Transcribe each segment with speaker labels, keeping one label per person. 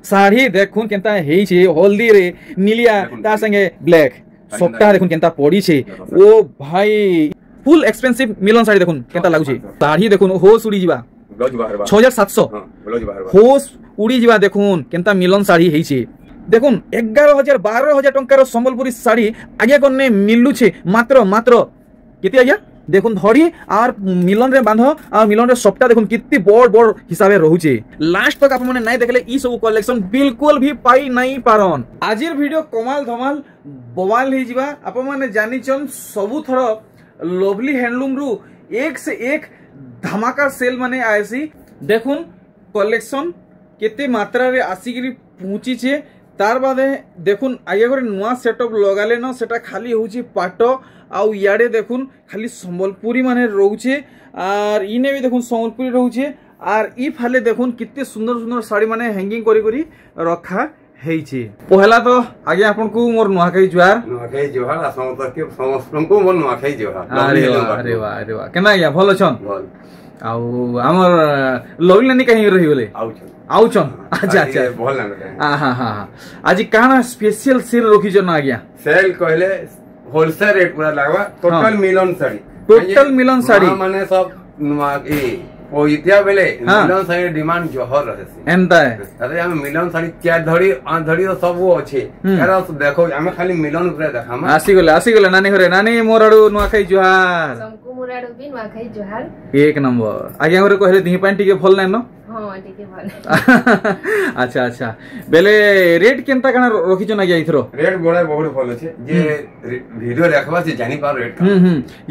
Speaker 1: শাড়ি দেখুন কেনতা হেইছে হলদি রে নীলিয়া তার সঙ্গে ব্ল্যাক সবটা দেখুন কেনতা পড়িছে ও ভাই ফুল এক্সপেন্সিভ মিলন শাড়ি দেখুন কেনতা লাগুছে শাড়ি দেখুন হোস উড়ি যা 6700 হোস উড়ি যা দেখুন কেনতা মিলন শাড়ি হেইছে দেখুন 11000 12000 টঙ্কার সম্বলপুরি শাড়ি আগে কোনে মিলুছে মাত্র মাত্র কেতে আজ্ঞা দেখুন ধরি আর মিলন রে বাঁধ আর মিলন রে সবটা দেখুন কিত্তি বড় বড় হিসাবে রহুছে লাস্ট তক আপন মানে নাই দেখলে ই সব কলেকশন বিলকুল भी পাই নাই পারন আজির ভিডিও কমাল ধমাল বওয়াল হে जिबा আপন মানে জানিছন সবু থর লভলি হ্যান্ডলুম রু এক से एक धमाका सेल माने आसी देखुन कलेक्शन केते मात्रा रे आसिगिरी पहुंचीचे तार बादे देखुन आगे करे नुआ सेटअप लगाले न सेटा खाली होची पाट आउ याडे देखुन खाली संबलपुरी माने रहउचे आर इने भी देखुन संबलपुरी रहउचे आर ई फाले देखुन कितने सुंदर सुंदर साड़ी माने हैंगिंग करी करी रखा हेइचे पहला तो आगे आपन को मोर नुआखाई जुहार समस्त को मोर नुआखाई जुहार अरे वाह अरे वाह केना या भलो छन भल आउ हमर लोइलानी कहीं रही बोले आउछन अच्छा अच्छा भल ना हां हां आज काना स्पेशल सेल रखी जन आ गया
Speaker 2: सेल कहले होलसेल रेट पूरा लागवा टोटल मिलन साड़ी माने सब नुआकी ओ इतिया बेले मिलन साड़ी डिमांड जोहर रहे
Speaker 1: एंता है
Speaker 2: अरे हम मिलन साड़ी क्या धड़ी तो सब वो अछि एरा देखो हमें खाली मिलन ऊपर देखा हम
Speaker 1: आसी गेले नानी घरे नानी मोरडू नुआखाई जुहार
Speaker 3: हमको मोरडू भी नुआखाई जुहार
Speaker 1: एक नंबर आगे हमरे कहले दी पानी टिके भल नै न
Speaker 3: हां टिके भल
Speaker 1: अच्छा अच्छा बेले रेट केनता कना रखी जन आगे इथरो
Speaker 2: रेट बड़ा बहुत भल अछि जे वीडियो देखबा से जानि पार रेट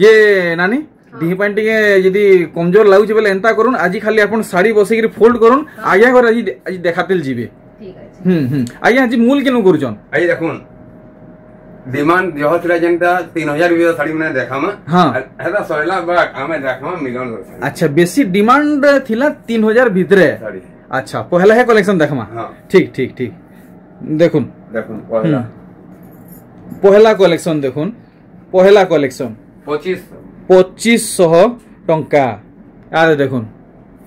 Speaker 1: ये नानी दी पानी टिके यदि कमजोर लागुचे बेले एंता करूं आज खाली अपन साड़ी बसे के फोल्ड करूं आगे घर आज देखातेल जीबे
Speaker 3: ठीक अछि
Speaker 1: आगे आज मूल केनु करूचन
Speaker 2: आई देखुन डिमांड जो थला जेंटा 3000 भी साड़ी में देखामा
Speaker 1: हां
Speaker 2: हेदा सोयला बा हमें देखामा मिलन
Speaker 1: अच्छा बेसी डिमांड थिला 3000 भितरे साड़ी अच्छा पहला है कलेक्शन देखमा ठीक ठीक ठीक देखुन पहला कलेक्शन देखुन पहला कलेक्शन 2500 टंका आरे देखुन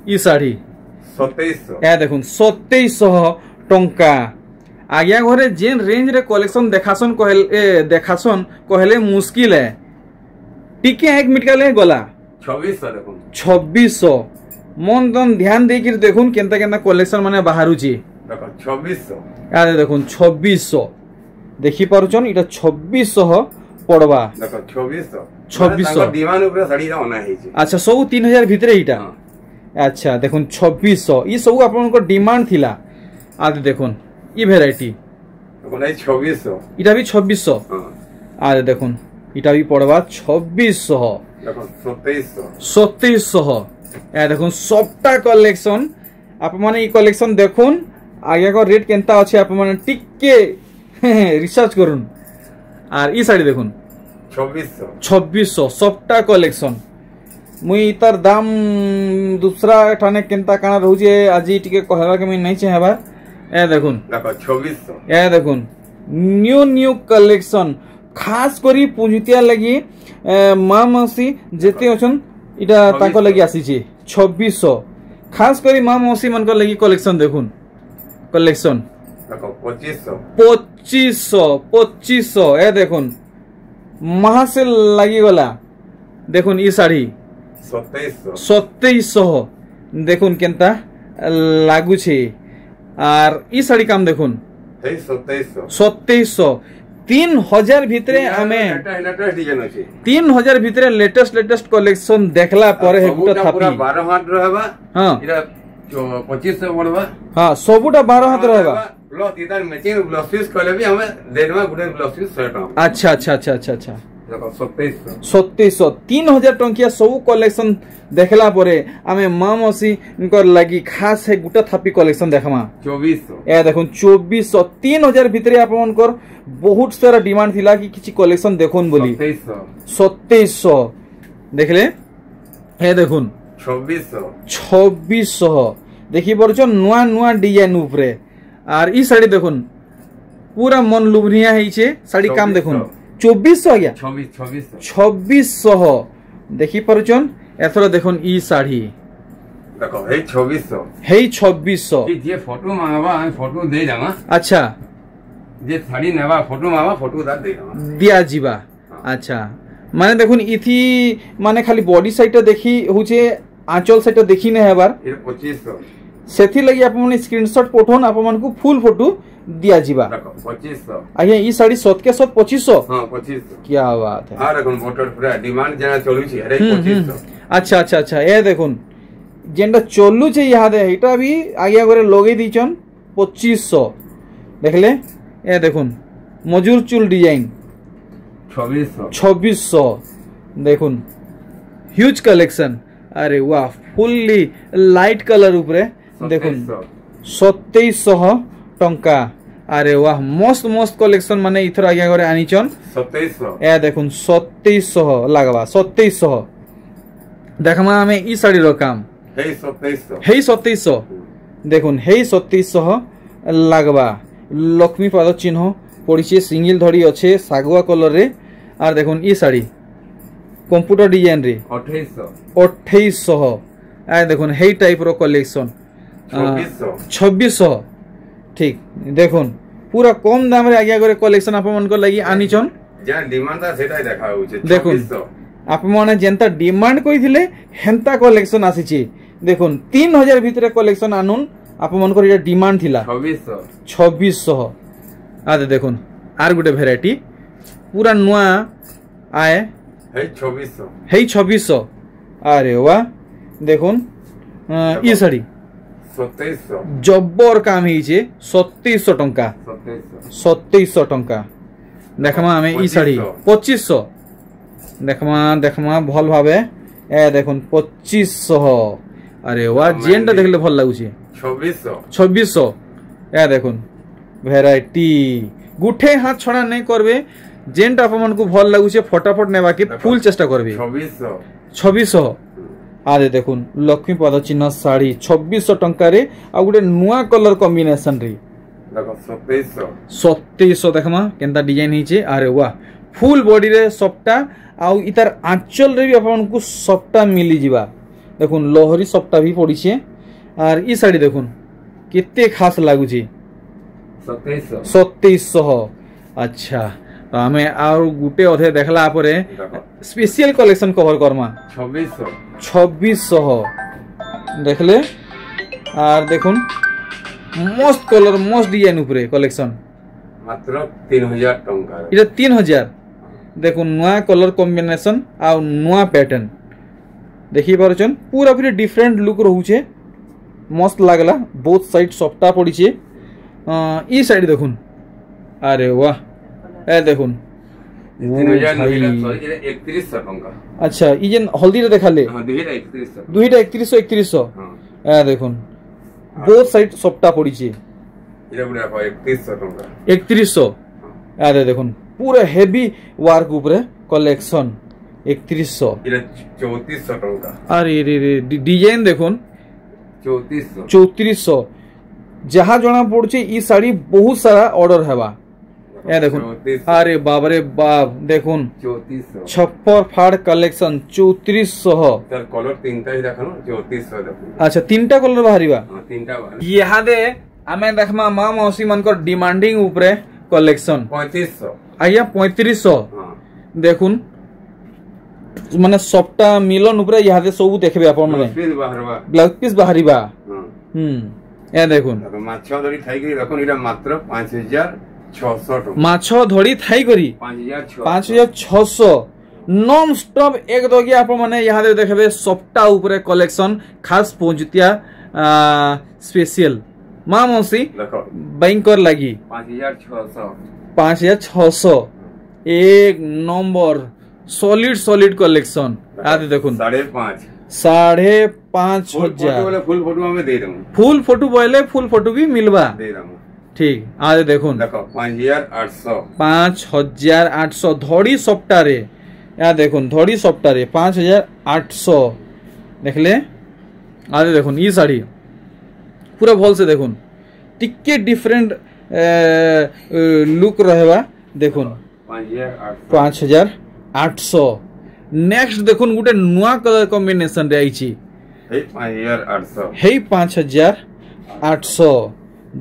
Speaker 1: ई साड़ी
Speaker 2: 2700
Speaker 1: ए देखुन 2700 टंका आज्ञा घरे जेन रेंज रे कलेक्शन देखासन कहले मुश्किल है टिके एक मिनट का ले गला
Speaker 2: 2600 देखुन
Speaker 1: 2600 मन दन ध्यान दे के देखुन केनता केनता कलेक्शन माने बाहरुची
Speaker 2: देखो 2600
Speaker 1: आरे देखुन 2600 देखि पारुचन इटा 2600 पड़वा
Speaker 2: देखो
Speaker 1: 2600
Speaker 2: दीवान ऊपर साड़ी होना है
Speaker 1: अच्छा सब 3000 भीतरे इटा अच्छा देखुन 2600 ई सब आपन को डिमांड थिला आदि देखुन ई वैरायटी
Speaker 2: कोन 2600
Speaker 1: इटा भी 2600 आदि देखुन इटा भी पड़वा 2600
Speaker 2: देखो 2700
Speaker 1: 2700 ए देखुन सबटा कलेक्शन आप माने ई कलेक्शन देखुन आगे को रेट केनता अछि आप माने टिके रिसर्च करूं आर ई साड़ी देखुन 2600 सबटा कलेक्शन मुई तार दाम दूसरा ठाने केनता काना रहउजे आजी टिके कहला के मैं नहीं चाहबा ए देखुन
Speaker 2: देखो 2600
Speaker 1: ए देखुन न्यू कलेक्शन खास करी पुंजितिया लगी मां मौसी जेते अछन इटा ताको लगी आसी छी 2600 खास करी मां मौसी मन को लगी कलेक्शन देखुन कलेक्शन
Speaker 2: देखो
Speaker 1: 2500 ए देखुन महासेल लगी गला देखुन ई साड़ी 2700 देखुन केनता लागू छे आर ई साड़ी काम देखुन 2700 3000 भीतरे हमें 3000 भीतरे लेटेस्ट कलेक्शन देखला पर है गुटा थापी
Speaker 2: 12 हाथ रहबा
Speaker 1: हां
Speaker 2: इरा 2500 बनबा
Speaker 1: हां सबुटा 12 हाथ रहबा
Speaker 2: प्लस इधर मैचिंग ब्लाउज पीस कहले भी हमें देनवा गुटे ब्लाउज पीस 100 टका
Speaker 1: अच्छा अच्छा अच्छा अच्छा अच्छा
Speaker 2: देखो
Speaker 1: 2700 3000 टंकिया सब कलेक्शन देखला परे हमें मां मौसी इनकर लगी खास है गुटा थापी कलेक्शन देखमा
Speaker 2: 2400
Speaker 1: ए देखुन 2400 3000 भीतरे आपन कर बहुत सारा डिमांड थिला कि किछि कलेक्शन देखुन बोली 2700 देखले हे देखुन 2600 देखि परछन नुआ डिजाइन ऊपरे आर ई साड़ी देखुन पूरा मन लुभनिया हिचे साड़ी काम देखुन 2400 आ गया 2600 देखि परछन एथरा देखुन ई साड़ी
Speaker 2: देखो हे 2600
Speaker 1: हेई 2600
Speaker 2: जे फोटो मांगवा हम फोटो दे जामा
Speaker 1: अच्छा
Speaker 2: जे साड़ी नेवा फोटो मांगवा फोटो दे जामा
Speaker 1: दिया जीवा अच्छा माने देखुन इथि माने खाली बॉडी साइड देखी होचे आंचल साइड देखी ने हेबार
Speaker 2: 2500
Speaker 1: सेथि लगी आप मन स्क्रीनशॉट पठोन आप मन को फुल फोटो दिया जीवा
Speaker 2: देखो 2500
Speaker 1: आज्ञा ई साड़ी 100 के 100 2500
Speaker 2: हां 2500
Speaker 1: क्या बात है
Speaker 2: हां देखुन मोटर पूरा डिमांड जना चलू छी अरे 2500
Speaker 1: अच्छा अच्छा अच्छा ए देखुन जेंडा चलू छे याद है एटा भी आज्ञा करे लगे दीचन 2500 देखले ए देखुन मजूर चुल डिजाइन 2600 देखुन ह्यूज कलेक्शन अरे वाह फुल्ली लाइट कलर ऊपर देखुन 2700 टंका अरे वाह मस्त मस्त कलेक्शन माने इथर आगे करे आनीचन
Speaker 2: 2700
Speaker 1: ए देखुन 2700 लागबा 2700 देखमा हमें ई साड़ी रो काम
Speaker 2: हे 2700
Speaker 1: हेई 2700 देखुन हेई 2700 लागबा लक्ष्मी पाद चिन्ह पड़ीछे सिंगल धड़ी अच्छे सागुआ कलर रे आर देखुन ई साड़ी कंप्यूटर डिजाइन रे 2800 आ देखुन हेई टाइप रो कलेक्शन 2600 ठीक देखुन पूरा कम दाम रे आज्ञा करे कलेक्शन आप मन को लागि आनीचन
Speaker 2: जा डिमांड ता सेटा देखा होचे
Speaker 1: देखुन आप माने जेंता डिमांड कइथिले हेंता कलेक्शन आसीची देखुन 3000 भितरे कलेक्शन आनुन आप मन को ये डिमांड थिला 2600 आदे देखुन आर गुटे वैरायटी पूरा नुआ आए
Speaker 2: हे 2600
Speaker 1: हेई 2600 अरे वाह देखुन ई साड़ी
Speaker 2: 2700
Speaker 1: जब्बर काम हिचे 2700 टंका 2700 टंका देखमा हमें ई साड़ी 2500 देखमा भल भावे ए देखुन 2500 अरे वाह जेनटा देखले भल लागुची 2600 ए देखुन वैरायटी गुठे हाथ छड़ा नहीं करबे जेनटा आपन को भल लागुचे फटाफट नेबा के फुल चेष्टा करबे 2600 आदे देखुन लक्ष्मी पद चिन्ह साड़ी 2600 टंका रे आ गुटे नुआ कलर कॉम्बिनेशन रे
Speaker 2: देखो
Speaker 1: 2700 देखमा केनता डिजाइन हिचे अरे वाह फुल बॉडी रे सफ्टा आउ इतार आंचल रे भी आपन को सफ्टा मिली जिबा देखुन लोहरी सफ्टा भी पड़ीछे आर ई साड़ी देखुन केते खास लागुची 2700 अच्छा तो हमें और गुटे अधे देखला परे स्पेशल कलेक्शन कवर करमा 2600 देखले आर देखुन मस्त कलर मस्त डिजाइन ऊपर कलेक्शन
Speaker 2: मात्र 3000 टंका
Speaker 1: इटा 3000 देखुन नुआ कलर कॉम्बिनेशन आ नुआ पैटर्न देखि पारछन पूरा पूरी डिफरेंट लुक रहउछे मस्त लागला बोथ साइड सफ्टा पड़ीछे ई साइड देखुन अरे वाह ए देखुन
Speaker 2: 3100 टंका
Speaker 1: अच्छा ई जेन हल्दी रे देखाले
Speaker 2: हां
Speaker 1: दुईटा 3100 ए देखुन बोथ साइड सफ्टा पड़ीछे
Speaker 2: इरा गुडा 3100 टंका
Speaker 1: 3100 आदे देखुन पूरा हेवी वर्क ऊपर कलेक्शन 3100
Speaker 2: इरा 3400 टंका
Speaker 1: अरे रे रे डिजाइन देखुन 3400 जहाँ जना पड़छे ई साड़ी बहुत सारा ऑर्डर हेबा ए देखुन अरे बाप रे बाप देखुन
Speaker 2: 3400
Speaker 1: छप्पर फाड़ कलेक्शन 3400
Speaker 2: सर कलर तीनटा ही देखनो 3400 देखो
Speaker 1: अच्छा तीनटा कलर बाहरीबा
Speaker 2: हां तीनटा बाहर
Speaker 1: यहाँ दे आमे देखमा मां मौसी मन को डिमांडिंग ऊपर कलेक्शन
Speaker 2: 3500
Speaker 1: आया 3500
Speaker 2: हां
Speaker 1: देखुन माने सफ्टा मिलन ऊपर यहाँ दे सब देखबे अपन माने
Speaker 2: पीस बाहरबा
Speaker 1: ब्लाउज पीस बाहरीबा
Speaker 2: हां
Speaker 1: ए देखुन
Speaker 2: माछा धरी थाई करी रखन इरा मात्र 5600 टका
Speaker 1: माछो धड़ी थाई करी 5600 नॉन स्टॉप एक दोगी आप माने यहाँ दे देखबे सफ्टा ऊपर कलेक्शन खास पहुंचतिया स्पेशल मां मौसी
Speaker 2: देखो
Speaker 1: बैंकर लगी 5600 एक नंबर सॉलिड कलेक्शन आदि देखुन 5500
Speaker 2: फुल फोटो में दे दूं
Speaker 1: फुल फोटो बोले फुल फोटो भी मिलवा
Speaker 2: दे दूं
Speaker 1: ठीक आज देखुन
Speaker 2: देखो
Speaker 1: 5800 धड़ी सफ्टा रे या देखुन धड़ी सफ्टा रे 5800 देखले आज देखुन ई साड़ी पूरा भल से देखुन टिके डिफरेंट लुक रहेबा देखुन 5800 नेक्स्ट देखुन गुटे नुआ कलर कॉम्बिनेशन रे आइची
Speaker 2: এই 5800
Speaker 1: হেই 5800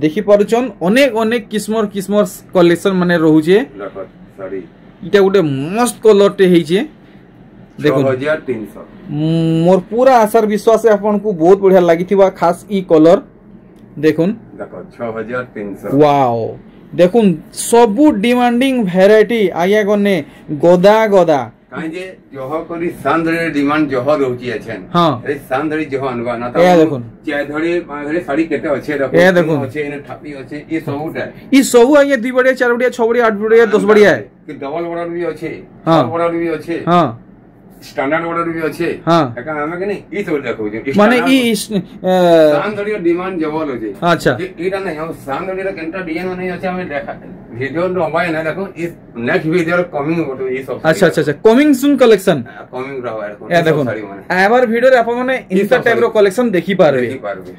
Speaker 1: দেখি পারুছন অনেক অনেক কিসমর কলেকশন মানে রহুছে
Speaker 2: দেখো শাড়ি
Speaker 1: এটা গোটে মস্ত কলরটে হইছে দেখুন
Speaker 2: 6300
Speaker 1: মোর পুরা আশার বিশ্বাসে আপনাকে বহুত বঢ়িয়া লাগিথিবা খাস ই কলর দেখুন
Speaker 2: দেখো 6300
Speaker 1: ওয়াও দেখুন সবু ডিমান্ডিং ভ্যারাইটি আইয়া গনে গদা গদা
Speaker 2: কাই যে জহ করি সান্দ্রে ডিমান্ড জহ রହୁଛି আছেন
Speaker 1: হ্যাঁ
Speaker 2: এই সান্দ্রি জহ আনবা না
Speaker 1: এ দেখুন
Speaker 2: চাই ধরে ধরে শাড়ি কেটে আছে দেখো
Speaker 1: এ দেখুন
Speaker 2: আছে এনে ঠাপি আছে এই সবুটা
Speaker 1: ই সবু আইয়া 2 বড়িয়া 4 বড়িয়া 6 বড়িয়া 8 বড়িয়া 10 বড়িয়া
Speaker 2: কি ডবল বর্ডার भी আছে
Speaker 1: হ্যাঁ
Speaker 2: বর্ডার भी আছে
Speaker 1: হ্যাঁ
Speaker 2: স্ট্যান্ডার্ড বর্ডার भी আছে
Speaker 1: হ্যাঁ
Speaker 2: এখন আমি কেন এই সব দেখো
Speaker 1: মানে ই
Speaker 2: সান্দ্রি ডিমান্ড জবল আছে
Speaker 1: আচ্ছা
Speaker 2: এটা না हम সান্দ্রি র কেনটা ডিজাইন नहीं আছে আমি দেখা ভিডিও নবাই না দেখো ইস নেক্সট ভিডিও কমিং ফটো এই সব
Speaker 1: আচ্ছা আচ্ছা আচ্ছা কমিং সুন কালেকশন
Speaker 2: কমিং রহবা এখন
Speaker 1: এ দেখুন এবার ভিডিওরে আপন মানে ইনস্টা টাইপ র কালেকশন দেখি পারবে
Speaker 2: দেখি পারবে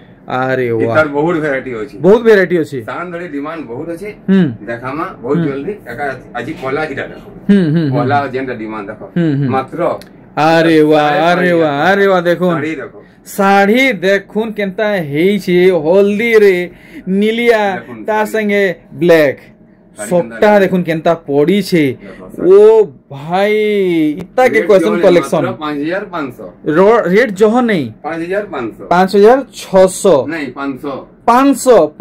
Speaker 1: আরে ওয়াও
Speaker 2: এটার বহুত ভ্যারাইটি আছে
Speaker 1: বহুত ভ্যারাইটি আছে
Speaker 2: সান্দ্রি ডিমান্ড বহুত আছে
Speaker 1: হুম
Speaker 2: দেখামা বহুত জলদি একা আজি কলা কিটা দেখো
Speaker 1: হুম
Speaker 2: কলা যেটা ডিমান্ড দেখো মাত্র
Speaker 1: আরে ওয়া দেখুন
Speaker 2: শাড়ি দেখো
Speaker 1: শাড়ি দেখুন কেনতা হেইছে হলদি রে নীলিয়া তার সঙ্গে ব্ল্যাক সবটা দেখুন কেনতা পড়িছে ও ভাই ইতা কে কোয়েশ্চন কালেকশন
Speaker 2: 5500
Speaker 1: রেট জহ নেই
Speaker 2: 5500
Speaker 1: 5600
Speaker 2: नहीं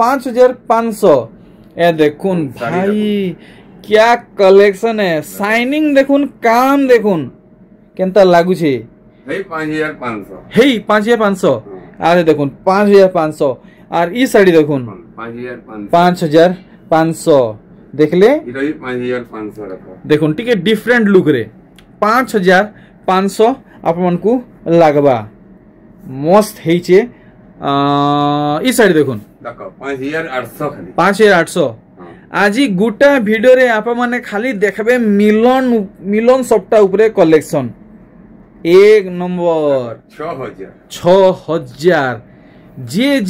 Speaker 1: 5500 ए देखुन भाई क्या कलेक्शन है शाइनिंग देखुन काम देखुन केनता लागू छे
Speaker 2: हे 5500
Speaker 1: हेई 5500 अरे देखुन 5500 और ई साड़ी देखुन 5500 देखले
Speaker 2: इटा भी 5500 रखो
Speaker 1: देखुन टिके डिफरेंट लुक रे 5500 आपन को लागबा मस्त हेइचे ई साड़ी देखुन
Speaker 2: देखो 5800 खाली
Speaker 1: 5800 আজি গোটা ভিডিওরে আপন মানে খালি দেখবে মিলন সবটা উপরে কালেকশন এক নম্বর 6000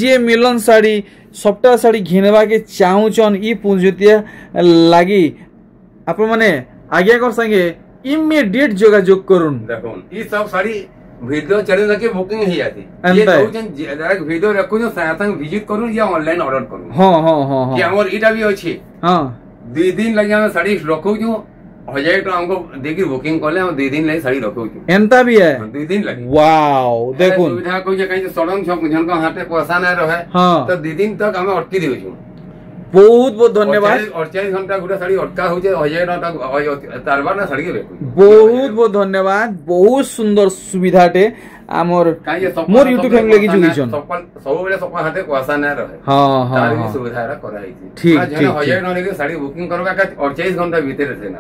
Speaker 1: যে মিলন শাড়ি সবটা শাড়ি ঘিনবাকে চাহুছন ই পুঁজিতিয়া লাগি আপন মানে আগেকর সঙ্গে ইমিডিয়েট যোগাযোগ করুন
Speaker 2: দেখুন ই সব শাড়ি ভিডিও चैनल के बुकिंग ही आती ये तो डायरेक्ट वीडियो रखो जो साथन विजिट करूं या ऑनलाइन ऑर्डर करूं
Speaker 1: हां
Speaker 2: कि हमर इटा भी अछि
Speaker 1: हां
Speaker 2: 2 दिन लगे हम साड़ी रखो जो हो जाए तो हमको देखी बुकिंग करले हम 2 दिन लगे साड़ी रखो जो
Speaker 1: एंता भी है
Speaker 2: 2 दिन लगे
Speaker 1: वाओ देखुन
Speaker 2: सुविधा कोई जे कहीं सड़न छक जन को हाथे पैसा न रहे
Speaker 1: हां
Speaker 2: तो 2 दिन तक हमें अटकी देउ छु
Speaker 1: बहुत बहुत धन्यवाद
Speaker 2: 48 घंटा गुटा साड़ी अटका हो जाए तारबार ना साड़ी के
Speaker 1: बहुत बहुत धन्यवाद बहुत सुंदर सुविधाटे आमर मोर यूट्यूब फैमिली की जुगिछन
Speaker 2: सब बेले सब हाथे पैसा न रहे
Speaker 1: हां
Speaker 2: तार भी सुविधा रा कराई थी
Speaker 1: ठीक
Speaker 2: जने हो जाए न लेके साड़ी बुकिंग करबा का 48 घंटा भीतर से ना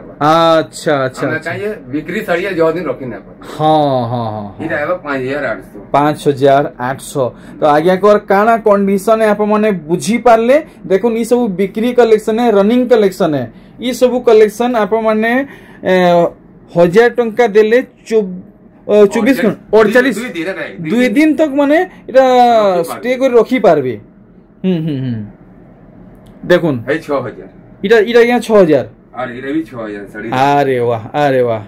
Speaker 1: अच्छा अच्छा
Speaker 2: चाहिए बिक्री साड़ी जो दिन रखी ना
Speaker 1: हां
Speaker 2: इटा है 5800
Speaker 1: 5800 तो आगे कोर काना कंडीशन है आप माने बुझी पारले देखुन ई सब बिक्री कलेक्शन है रनिंग कलेक्शन है ई सब कलेक्शन आप माने 1000 टंका देले 24 घंटा 48 2 दिन तक माने এটা স্টে করে রাখি পারবে দেখুন
Speaker 2: এই 6000
Speaker 1: এটা ইয়া 6000
Speaker 2: আর এটা भी 6000 শাড়ি
Speaker 1: আরে বাহ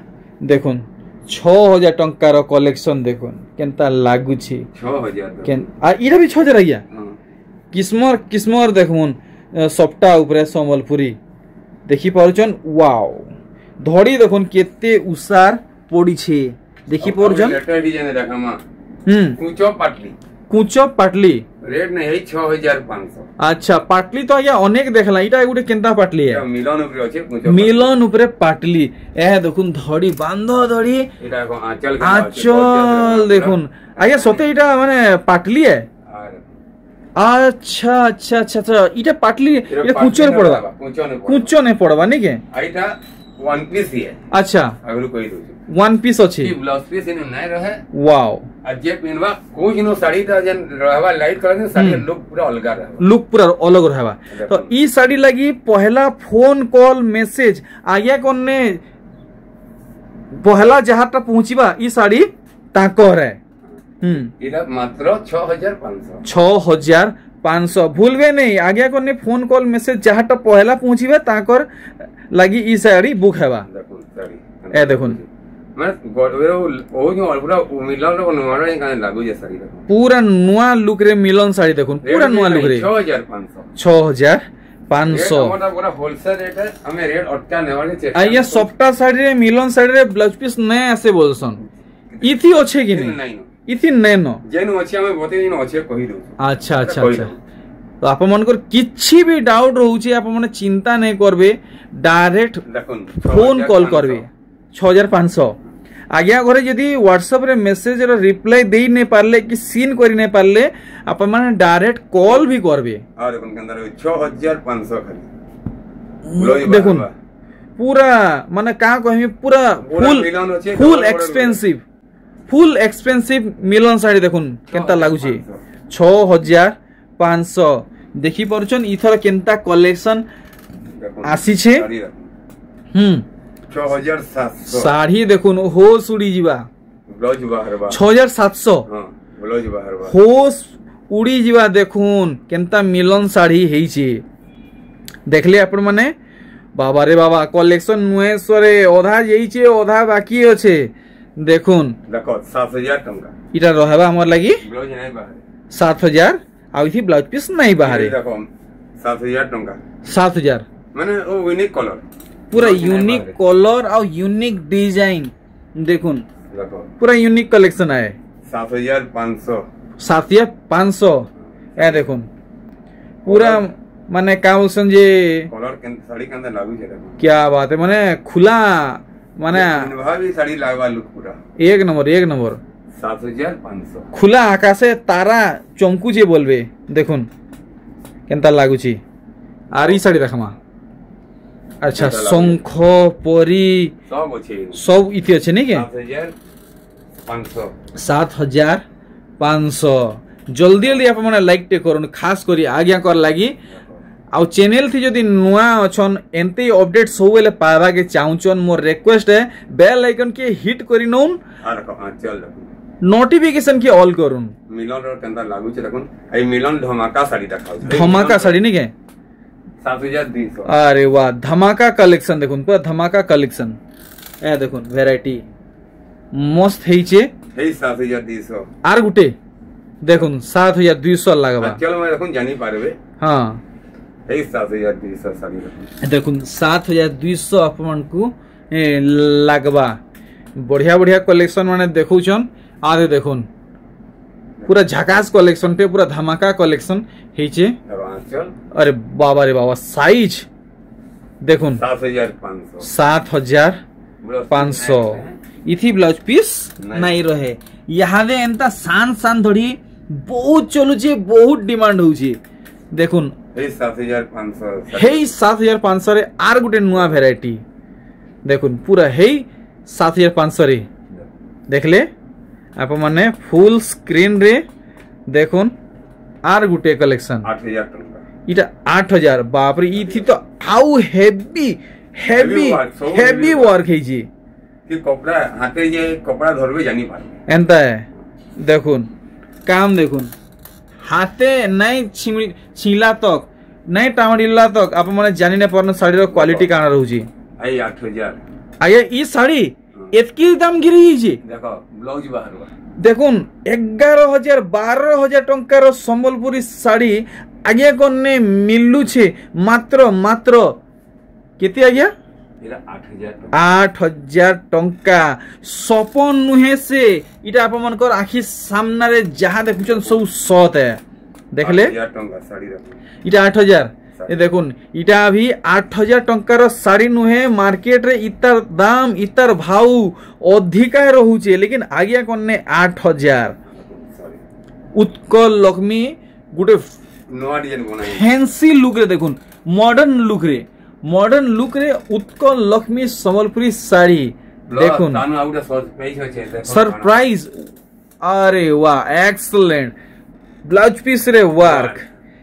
Speaker 1: দেখুন 6000 টঙ্কার কলেকশন দেখুন কেনতা লাগুছি
Speaker 2: 6000
Speaker 1: কেন আর ইরা भी 6000 আইয়া কিসমর দেখুন সবটা উপরে সম্বলপুরি দেখি পারছন ওয়াও ধড়ি দেখুন কেতে উসার পড়িছে দেখি পারছন
Speaker 2: লেটার ডিজাইন দেখামা কুচো পাটলি रेट नहीं है 6500
Speaker 1: अच्छा पाटली तो आया अनेक देखला इटा गुटे केनता पाटली है
Speaker 2: मिलन ऊपर अछि
Speaker 1: मिलन ऊपर पाटली ए देखुन धड़ी बांध धड़ी
Speaker 2: इटा को आंचल
Speaker 1: देखुन आया सते इटा माने पाटली है अच्छा अच्छा अच्छा अच्छा इटा पाटली इटा कुचो पड़वा कुचो ने पड़वा नहीं के
Speaker 2: आइटा वन पीस ही है
Speaker 1: अच्छा
Speaker 2: अगलो कोई दो
Speaker 1: वन पीस अछि
Speaker 2: ई ब्लाउज पीस इन नहीं रहे
Speaker 1: वाओ
Speaker 2: जे पिनवा कोई नो साड़ी ता जन रहवा लाइट कलर के साड़ी लुक पूरा अलग रहवा
Speaker 1: लुक पूरा अलग रहवा तो ई साड़ी लगी पहला फोन कॉल मैसेज आया कोने पहला जहाटा पहुंचीबा ई साड़ी ताकर है
Speaker 2: इला मात्र 6500
Speaker 1: भूलबे नहीं आगे कोने फोन कॉल मैसेज जहाटा पहला पहुंचीबा ताकर लगी ई साड़ी बुक हेबा ए देखुन
Speaker 2: मैं गोडवेरो ओ जो पूरा मिलन रो नोरा इन काने लागू जे साड़ी देखो
Speaker 1: पूरा नुआ लुक रे मिलन साड़ी देखो पूरा नुआ लुक रे 6500
Speaker 2: हमारा पूरा होलसेल रेट है हमें रेट अटका ने वाले चेक
Speaker 1: आइया सफ्टा साड़ी रे मिलन साड़ी रे ब्लाउज पीस नए आसे बोलसन इथि अच्छे कि नहीं इथि नै न
Speaker 2: जेनु अछि हमें बते दिन अच्छे कहि दउ
Speaker 1: अच्छा अच्छा अच्छा तो आप मनकर किछि भी डाउट रहउछि आप मन चिंता नहीं करबे डायरेक्ट
Speaker 2: देखुन
Speaker 1: फोन कॉल करबे 6500 आज्ञा घरे यदि व्हाट्सएप रे मेसेज रो रिप्लाई देई नै पारले कि सीन करि नै पारले आप मन डायरेक्ट कॉल भी करबे
Speaker 2: और देखुन के अंदर 6500 खाली
Speaker 1: देखुन पूरा माने का कहमी पूरा फुल एक्सपेंसिव मिलन साड़ी देखुन केनता लागु छी 6500 देखि परछन इथर केनता कलेक्शन आसी छे
Speaker 2: 6700
Speaker 1: साड़ी देखुन हो सुडी जीवा
Speaker 2: ब्लाउज बाहर बा
Speaker 1: 6700
Speaker 2: हां ब्लाउज बाहर बा
Speaker 1: हो उड़ी जीवा देखुन केनता मिलन साड़ी हेई छे देखले अपन माने बाबा रे बाबा कलेक्शन नुएसरे ओधा जेई छे ओधा बाकी अछि देखुन
Speaker 2: देखो 7000 टका
Speaker 1: इटा रहबा हमर लागि
Speaker 2: ब्लाउज नै बाहर
Speaker 1: 7000 आ इथि ब्लाउज पीस नहीं बाहर
Speaker 2: देखो 7000 टका
Speaker 1: 7000
Speaker 2: माने ओ यूनिक कलर
Speaker 1: पूरा यूनिक कलर और यूनिक डिजाइन देखुन
Speaker 2: देखो
Speaker 1: पूरा यूनिक कलेक्शन है 7500 ए देखुन पूरा माने काउसन जे
Speaker 2: कलर के साड़ी के अंदर लागू छे देखो
Speaker 1: क्या बात है माने खुला माने
Speaker 2: भाभी साड़ी लागवा लुक पूरा
Speaker 1: एक नंबर
Speaker 2: 7500
Speaker 1: खुला आकाशे तारा चमकू जे बोलबे देखुन केनता लागू छी आरी साड़ी देखमा अच्छा शंख परी
Speaker 2: सब अछि
Speaker 1: सब इति अछि नै के 7500 जल्दी जल्दी आप माने लाइक टे करन खास करी आज्ञा कर लागी आ चैनल थी जदी नुआ अछन एंते अपडेट सब वेले पावा के चाहूचन मोर रिक्वेस्ट है बेल आइकन के हिट करी नोन
Speaker 2: आर चल
Speaker 1: नोटिफिकेशन के ऑल करूं
Speaker 2: मिलन रो केंदा लागू छे देखुन ए मिलन धमाका साड़ी देखाउ
Speaker 1: धमाका साड़ी नै के
Speaker 2: 7200
Speaker 1: अरे वाह धमाका कलेक्शन देखुन पूरा धमाका कलेक्शन ए देखुन वैरायटी मस्त हेई छे
Speaker 2: हे 7200
Speaker 1: आर गुटे देखुन 7200 लागबा
Speaker 2: चलो मैं देखुन जानी पारबे
Speaker 1: हां
Speaker 2: हे 7200 साड़ी
Speaker 1: देखुन 7200 अपन को लागबा बढ़िया बढ़िया कलेक्शन माने देखुछन आरे देखुन पूरा झकास कलेक्शन पे पूरा धमाका कलेक्शन हेचे अरे बाबा रे बाबा साइज देखुन 7500 इथि ब्लाउज पीस नहीं रहे यहाँ दे एंता सान धड़ी बहुत चलु छे बहुत डिमांड होउ छे देखुन
Speaker 2: हे
Speaker 1: 7500 रे आर गुटे नुआ वैरायटी देखुन पूरा हे 7500 रे देखले आप माने फुल स्क्रीन रे देखुन आर गुटे कलेक्शन
Speaker 2: 8000 टका
Speaker 1: इटा 8000 बाप रे इथि तो हाउ हेवी वर्क है जी
Speaker 2: कि कपड़ा हाथे जे कपड़ा धरबे जानी पारे
Speaker 1: एंता है देखुन काम देखुन हाथे नहीं छिला तक नहीं टामडिला तक आप माने जानि ने परन साड़ी रो क्वालिटी काना रहू जी
Speaker 2: आई 8000
Speaker 1: आया ई साड़ी एतकी दाम गिरी जी
Speaker 2: देखो ब्लाउज बाहर
Speaker 1: देखुन 11000 12000 टंकार संबलपुरी साड़ी आगे कोने मिलु छे मात्र केते आज्ञा 8000 टंका सपन नुहे से इटा आप मन कर आखि सामना रे जहा देखुचन सब सत है देखले
Speaker 2: 8000 टंका साड़ी
Speaker 1: इटा 8000 ए देखुन इटा अभी 8000 टंकार साड़ी नुहे मार्केट रे इतर दाम इतर भाव अधिका रहू छे लेकिन आगे कोने 8000 उत्कल लक्ष्मी गुटे
Speaker 2: नवा डिजाइन बनाई
Speaker 1: फैंसी लुक रे देखुन मॉडर्न लुक रे उत्कल लक्ष्मी संबलपुरी साड़ी देखुन सरप्राइज अरे वाह एक्सीलेंट ब्लाउज पीस रे वर्क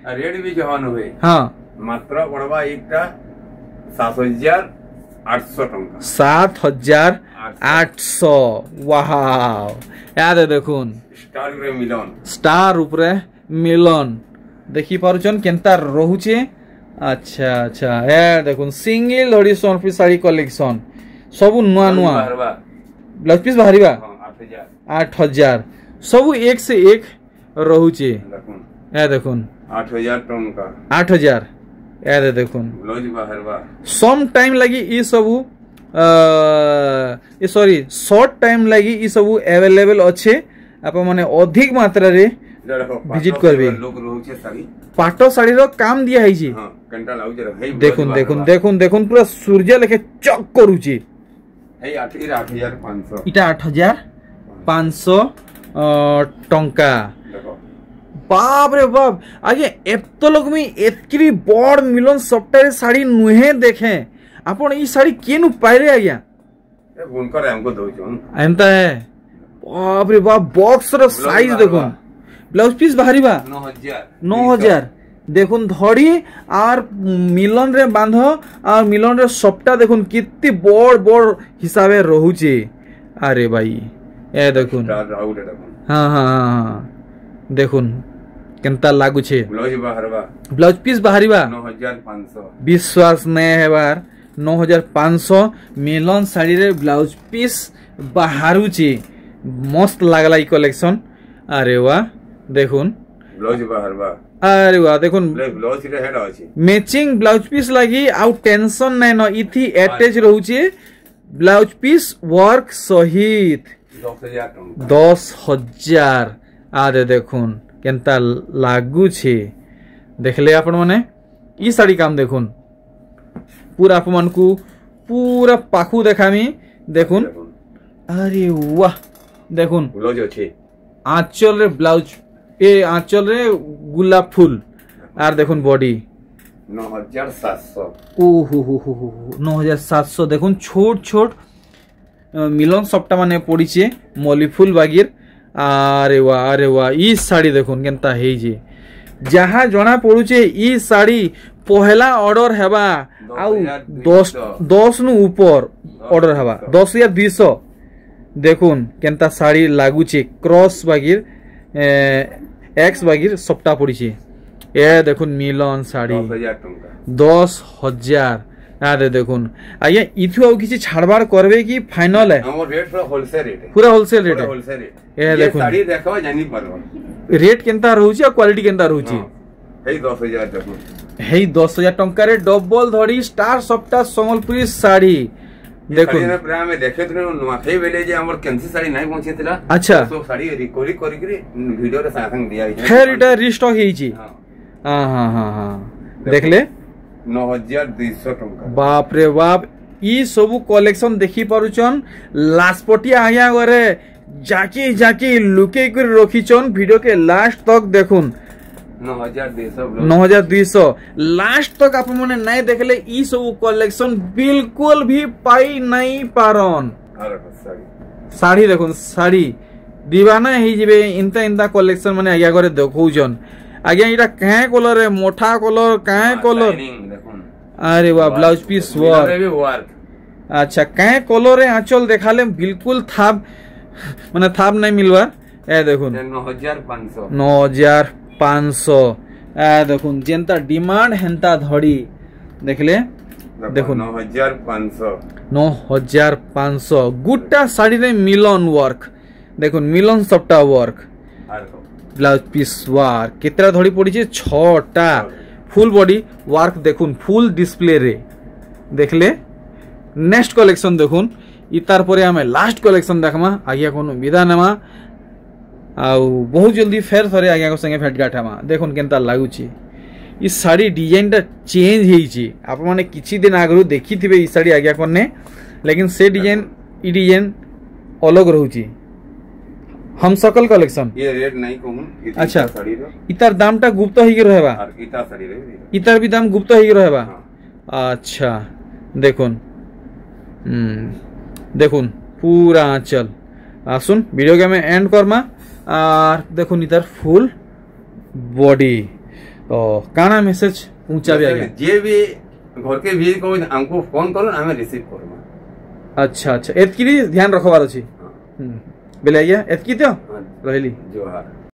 Speaker 2: रेट भी जवान हुए
Speaker 1: हां
Speaker 2: मात्र बड़वा एकटा 7800 टंका
Speaker 1: 7800 वाह याद देखुन स्टार ऊपर मिलन देखि पारुचन केनता रहूचे अच्छा ए देखुन सिंगल धड़ी सोनपुरी साड़ी कलेक्शन सब नुआ ब्लाउज पीस बाहरिबा
Speaker 2: हां 8000
Speaker 1: 8000 सब एक से एक रहुचे
Speaker 2: देखुन
Speaker 1: ए देखुन
Speaker 2: 8000 टंका
Speaker 1: 8000 ए देखुन
Speaker 2: ब्लाउज बाहरवा
Speaker 1: सम टाइम लगी ई सब सॉरी शॉर्ट टाइम लगी ई सब अवेलेबल अच्छे आप माने अधिक मात्रा रे विजिट करबे
Speaker 2: लोग रहउछे साड़ी
Speaker 1: पाटो साड़ी रो काम दिया है जी
Speaker 2: हां कंटा लाउजे हे
Speaker 1: देखुन देखुन देखुन देखुन पूरा सूर्य लेके चक करूची
Speaker 2: हे 8500
Speaker 1: इटा 8500 टंका
Speaker 2: देखो
Speaker 1: बाप रे बाप आगे एत लोग में एतकी बड़ मिलन सप्ताह साड़ी नुहे देखे आपण ई साड़ी केनु पाइले आज्ञा
Speaker 2: ए बुनकर हमको दोछन
Speaker 1: एंता है बाप रे बाप बॉक्स रो साइज देखो ब्लाउज पीस बाहरिबा 9000 देखुन धड़ी और मिलन रे बांध और मिलन रे सप्ताह देखुन कितनी बड़ बड़ हिसाबे रहुचे अरे भाई ए देखुन हाँ हाँ हाँ देखुन केनता लागू छे ब्लाउज पीस बाहरिबा
Speaker 2: 9500
Speaker 1: विश्वास नहीं है बार 9500 मिलन साड़ी रे ब्लाउज पीस बाहरुचे मस्त लागला ई कलेक्शन अरे वाह देखुन
Speaker 2: ब्लाउज बाहरवा
Speaker 1: अरे वाह देखुन
Speaker 2: ब्लाउज रे हेड अछि
Speaker 1: मैचिंग ब्लाउज पीस लगी आउ टेंशन नहीं न इथि अटैच रहउचे ब्लाउज पीस वर्क सहित 10000 आदे देखुन केनता लागू छे देखले आपण माने ई साड़ी काम देखुन पूरा आप मन को पूरा पाखु देखामी देखुन अरे वाह देखुन
Speaker 2: ब्लाउज अछि
Speaker 1: आंचल रे ब्लाउज ए आंचल रे गुलाब फूल आर देखुन बॉडी
Speaker 2: 9700
Speaker 1: ओहो हो 9700 देखुन छोट छोट मिलन सप्ता माने पड़ीचे मली फूल बागिर अरे वाह ई साड़ी देखुन केनता हेई जे जहाँ जना पड़ुचे ई साड़ी पहला ऑर्डर हेबा आउ 10 नु ऊपर ऑर्डर हेबा 10200 देखुन केनता साड़ी लागुचे क्रॉस बागिर एक्स बागिर सप्ता पड़ीचे ए देखुन मिलन साड़ी 10000 अरे देखुन आज्ञा इथु आउ किछि छाड़बार करबे कि फाइनल है
Speaker 2: हमर रेट पूरा होलसेल रेट है
Speaker 1: पूरा होलसेल रेट है ए देखुन
Speaker 2: साड़ी देखो जानि परबो
Speaker 1: रेट केनता रहउची और क्वालिटी केनता रहउची
Speaker 2: हे 10000 देखुन
Speaker 1: हे 10000 टंका रे डबल धड़ी स्टार सप्ता संबलपुरी साड़ी देखुन
Speaker 2: साड़ी प्रेम में देखे त नुआखै बेले जे हमर केनसी साड़ी नहीं पहुंचेतिला
Speaker 1: अच्छा
Speaker 2: तो साड़ी रिकवरी करी वीडियो रे संग दिया है
Speaker 1: फिर इटा रिस्टॉक हेची हां हां हां हां देखले
Speaker 2: 9200 टंका
Speaker 1: बाप रे बाप ई सबु कलेक्शन देखि पारुचन लास्टपटिया आया गरे जाकी जाकी लुके कर रखिचन वीडियो के लास्ट तक देखुन 9200 लास्ट तक आप मने नहीं देखले ई सब कलेक्शन बिल्कुल भी पाई नहीं पारन साड़ी देखुन साड़ी दीवाना ही जिबे इंता इंता कलेक्शन माने आज्ञा करे देखौजन आज्ञा इटा काहे कलर रे मोठा कलर काहे कलर अरे वाह ब्लाउज पीस वर्क अच्छा काहे कलर रे आंचल देखाले बिल्कुल थाप माने थाप नहीं मिलवा ए देखुन 9500 ए देखुन जेंता डिमांड हेंता धड़ी देखले देखुन 9500 गुट्टा साड़ी रे मिलन वर्क देखुन मिलन सप्ता वर्क ब्लाउज पीस वर्क केतरा धड़ी पड़ी छे 6टा फुल बॉडी वर्क देखुन फुल डिस्प्ले रे देखले नेक्स्ट कलेक्शन देखुन इतार परे हमें लास्ट कलेक्शन देखमा आज्ञा कोनो विदा नेमा आउ बहुत जल्दी फेर थरे आज्ञा को संगे भेट गाठामा देखुन केनता लागुची ई साड़ी डिजाइन ता चेंज हेची आप माने किछि दिन आगरु देखि थिबे ई साड़ी आज्ञा कोने लेकिन से डिजाइन ई डिजाइन अलग रहउची हम सकल कलेक्शन
Speaker 2: ये रेट नहीं कहूं
Speaker 1: अच्छा
Speaker 2: साड़ी रो
Speaker 1: इतार दामटा गुप्त ही के रहबा
Speaker 2: और इता साड़ी रे
Speaker 1: इतार भी दाम गुप्त ही के रहबा अच्छा देखुन देखुन पूरा आंचल आसुन वीडियो के में एंड करमा और देखुन इधर फुल बॉडी तो काना मैसेज पहुंचा भी आगे
Speaker 2: जे भी घर के भी को हमको फोन करो हमें रिसीव करमा
Speaker 1: अच्छा अच्छा एतकी ध्यान रखवार अछि बेले आज्ञा एतकी तो रहली
Speaker 2: जोहार।